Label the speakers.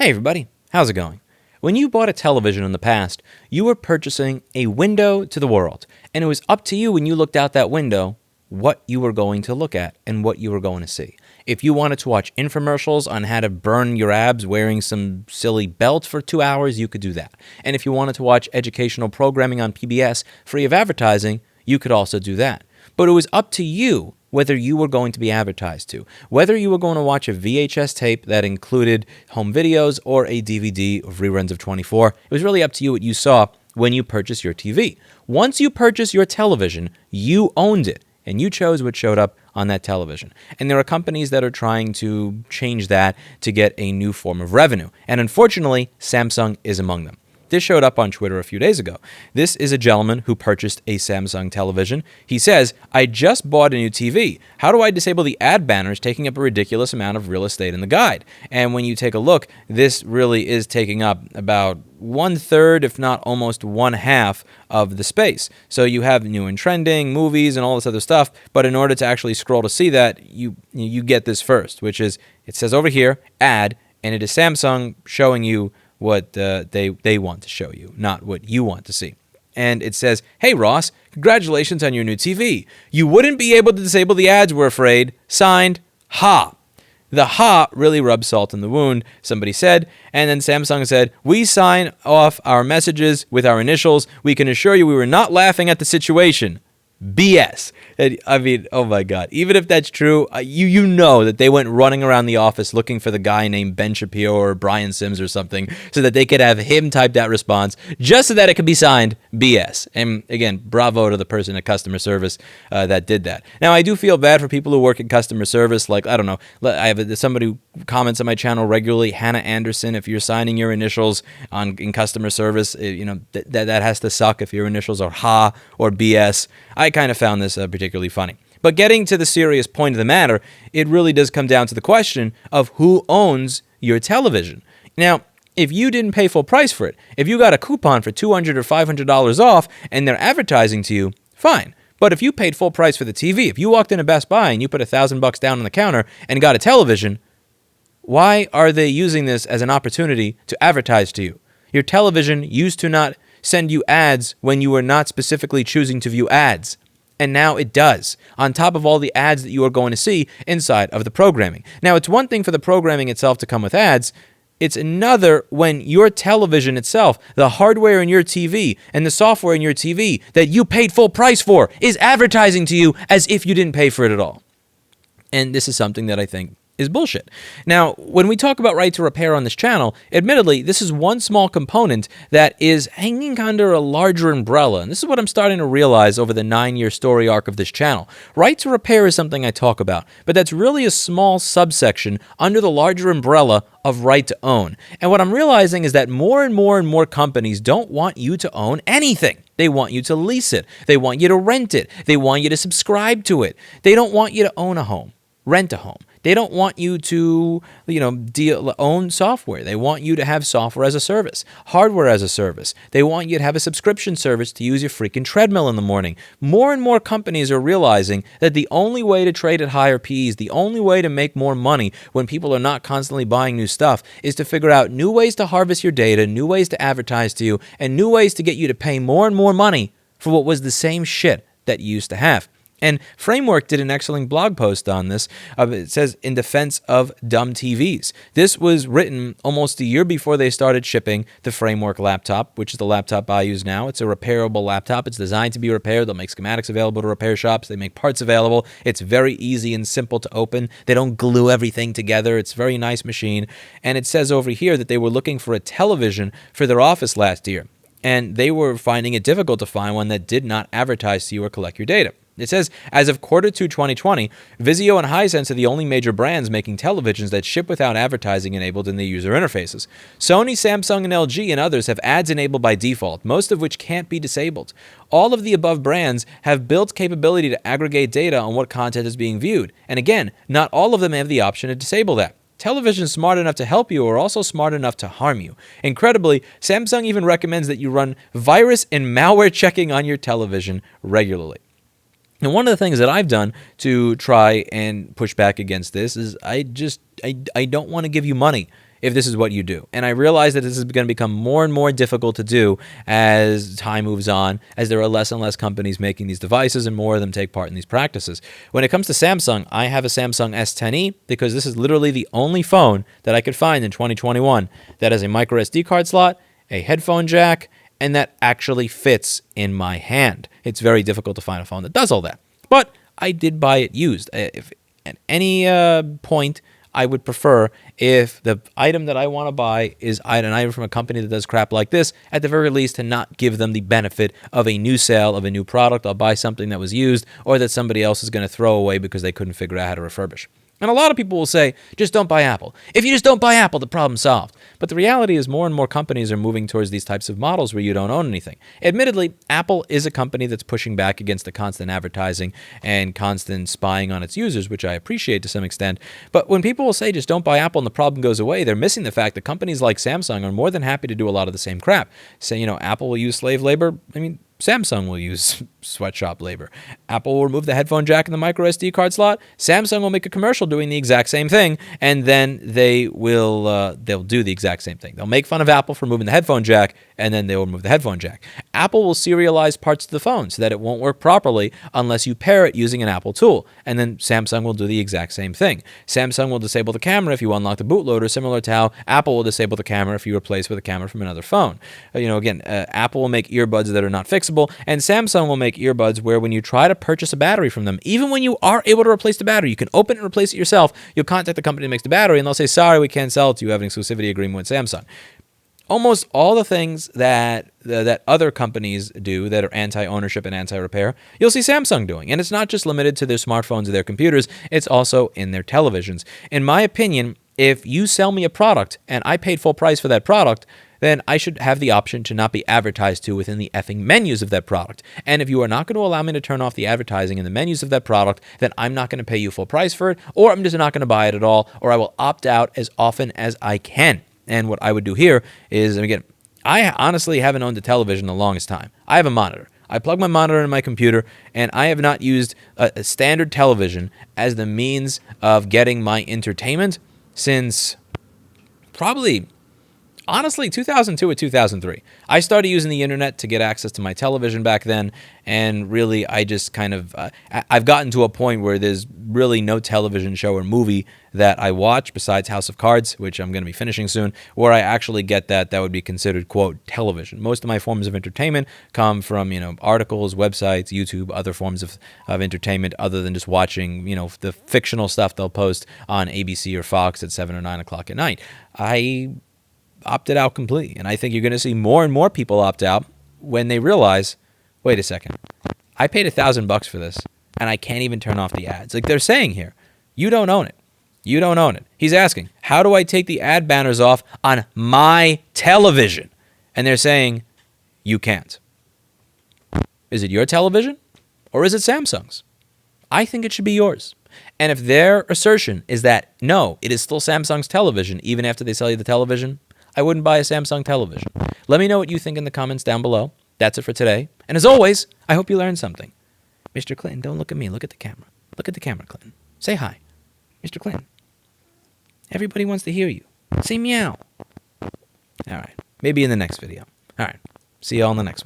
Speaker 1: Hey everybody, how's it going? When you bought a television in the past, you were purchasing a window to the world, and it was up to you when you looked out that window what you were going to look at and what you were going to see. If you wanted to watch infomercials on how to burn your abs wearing some silly belt for 2 hours, you could do that. And if you wanted to watch educational programming on PBS free of advertising, you could also do that. But it was up to you whether you were going to be advertised to, whether you were going to watch a VHS tape that included home videos or a DVD of reruns of 24. It was really up to you what you saw when you purchased your TV. Once you purchased your television, you owned it, and you chose what showed up on that television. And there are companies that are trying to change that to get a new form of revenue. And unfortunately, Samsung is among them. This showed up on Twitter a few days ago. This is a gentleman who purchased a Samsung television. He says, I just bought a new TV. How do I disable the ad banners taking up a ridiculous amount of real estate in the guide? And when you take a look, this really is taking up about 1/3, if not almost 1/2 of the space. So you have new and trending, movies, and all this other stuff. But in order to actually scroll to see that, you get this first, which is, it says over here, ad, and it is Samsung showing you what they want to show you, not what you want to see. And it says, hey, Ross, congratulations on your new TV. You wouldn't be able to disable the ads, we're afraid. Signed, Ha. The ha really rubs salt in the wound, somebody said. And then Samsung said, we sign off our messages with our initials. We can assure you we were not laughing at the situation. BS. I mean, oh my God. Even if that's true, you know that they went running around the office looking for the guy named Ben Shapiro or Brian Sims or something so that they could have him type that response just so that it could be signed BS. And again, bravo to the person at customer service that did that. Now, I do feel bad for people who work in customer service. Like, I don't know, I have somebody who comments on my channel regularly, Hannah Anderson. If you're signing your initials in customer service, that has to suck if your initials are HA or BS. I kind of found this particularly funny. But getting to the serious point of the matter, it really does come down to the question of who owns your television. Now, if you didn't pay full price for it, if you got a coupon for $200 or $500 off and they're advertising to you, fine. But if you paid full price for the TV, if you walked into Best Buy and you put $1,000 down on the counter and got a television, why are they using this as an opportunity to advertise to you? Your television used to not send you ads when you were not specifically choosing to view ads. And now it does, on top of all the ads that you are going to see inside of the programming. Now, it's one thing for the programming itself to come with ads. It's another when your television itself, the hardware in your TV and the software in your TV that you paid full price for is advertising to you as if you didn't pay for it at all. And this is something that I think is bullshit. Now, when we talk about right to repair on this channel, admittedly, this is one small component that is hanging under a larger umbrella. And this is what I'm starting to realize over the 9-year story arc of this channel. Right to repair is something I talk about, but that's really a small subsection under the larger umbrella of right to own. And what I'm realizing is that more and more companies don't want you to own anything. They want you to lease it. They want you to rent it. They want you to subscribe to it. They don't want you to own a home, rent a home. They don't want you to, own software. They want you to have software as a service, hardware as a service. They want you to have a subscription service to use your freaking treadmill in the morning. More and more companies are realizing that the only way to trade at higher Ps, the only way to make more money when people are not constantly buying new stuff is to figure out new ways to harvest your data, new ways to advertise to you, and new ways to get you to pay more and more money for what was the same shit that you used to have. And Framework did an excellent blog post on this. It says, in defense of dumb TVs. This was written almost a year before they started shipping the Framework laptop, which is the laptop I use now. It's a repairable laptop. It's designed to be repaired. They'll make schematics available to repair shops. They make parts available. It's very easy and simple to open. They don't glue everything together. It's a very nice machine. And it says over here that they were looking for a television for their office last year. And they were finding it difficult to find one that did not advertise to you or collect your data. It says, as of Q2 2020, Vizio and Hisense are the only major brands making televisions that ship without advertising enabled in the user interfaces. Sony, Samsung, and LG and others have ads enabled by default, most of which can't be disabled. All of the above brands have built capability to aggregate data on what content is being viewed. And again, not all of them have the option to disable that. Televisions smart enough to help you are also smart enough to harm you. Incredibly, Samsung even recommends that you run virus and malware checking on your television regularly. And one of the things that I've done to try and push back against this is I don't want to give you money if this is what you do. And I realize that this is going to become more and more difficult to do as time moves on, as there are less and less companies making these devices and more of them take part in these practices. When it comes to Samsung, I have a Samsung S10e because this is literally the only phone that I could find in 2021 that has a micro SD card slot, a headphone jack, and that actually fits in my hand. It's very difficult to find a phone that does all that. But I did buy it used. If at any point, I would prefer if the item that I want to buy is an item from a company that does crap like this, at the very least, to not give them the benefit of a new sale of a new product. I'll buy something that was used or that somebody else is going to throw away because they couldn't figure out how to refurbish. And a lot of people will say, just don't buy Apple. If you just don't buy Apple, the problem's solved. But the reality is more and more companies are moving towards these types of models where you don't own anything. Admittedly, Apple is a company that's pushing back against the constant advertising and constant spying on its users, which I appreciate to some extent. But when people will say, just don't buy Apple and the problem goes away, they're missing the fact that companies like Samsung are more than happy to do a lot of the same crap. Say, Apple will use slave labor. Samsung will use sweatshop labor. Apple will remove the headphone jack and the micro SD card slot. Samsung will make a commercial doing the exact same thing, and then they'll do the exact same thing. They'll make fun of Apple for removing the headphone jack, and then they'll remove the headphone jack. Apple will serialize parts of the phone so that it won't work properly unless you pair it using an Apple tool, and then Samsung will do the exact same thing. Samsung will disable the camera if you unlock the bootloader, similar to how Apple will disable the camera if you replace with a camera from another phone. Apple will make earbuds that are not fixable, and Samsung will make earbuds where when you try to purchase a battery from them, even when you are able to replace the battery, you can open it and replace it yourself. You'll contact the company that makes the battery, and they'll say, sorry, we can't sell it to you. You have an exclusivity agreement with Samsung. Almost all the things that other companies do that are anti-ownership and anti-repair, you'll see Samsung doing. And it's not just limited to their smartphones or their computers. It's also in their televisions. In my opinion, if you sell me a product and I paid full price for that product, then I should have the option to not be advertised to within the effing menus of that product. And if you are not going to allow me to turn off the advertising in the menus of that product, then I'm not going to pay you full price for it, or I'm just not going to buy it at all, or I will opt out as often as I can. And what I would do here is, and again, I honestly haven't owned a television the longest time. I have a monitor. I plug my monitor in my computer, and I have not used a standard television as the means of getting my entertainment since probably, honestly, 2002 or 2003. I started using the internet to get access to my television back then, and really I just kind of, I've gotten to a point where there's really no television show or movie that I watch besides House of Cards, which I'm going to be finishing soon, where I actually get that would be considered, quote, television. Most of my forms of entertainment come from, articles, websites, YouTube, other forms of entertainment other than just watching, the fictional stuff they'll post on ABC or Fox at 7 or 9 o'clock at night. I opted out completely, and I think you're going to see more and more people opt out when they realize, wait a second, I paid $1,000 for this, and I can't even turn off the ads. Like they're saying here, you don't own it. You don't own it. He's asking, how do I take the ad banners off on my television? And they're saying, you can't. Is it your television, or is it Samsung's? I think it should be yours. And if their assertion is that, no, it is still Samsung's television, even after they sell you the television, I wouldn't buy a Samsung television. Let me know what you think in the comments down below. That's it for today. And as always, I hope you learned something. Mr. Clinton, don't look at me. Look at the camera. Look at the camera, Clinton. Say hi. Mr. Clinton. Everybody wants to hear you. Say meow. All right. Maybe in the next video. All right. See you all in the next one.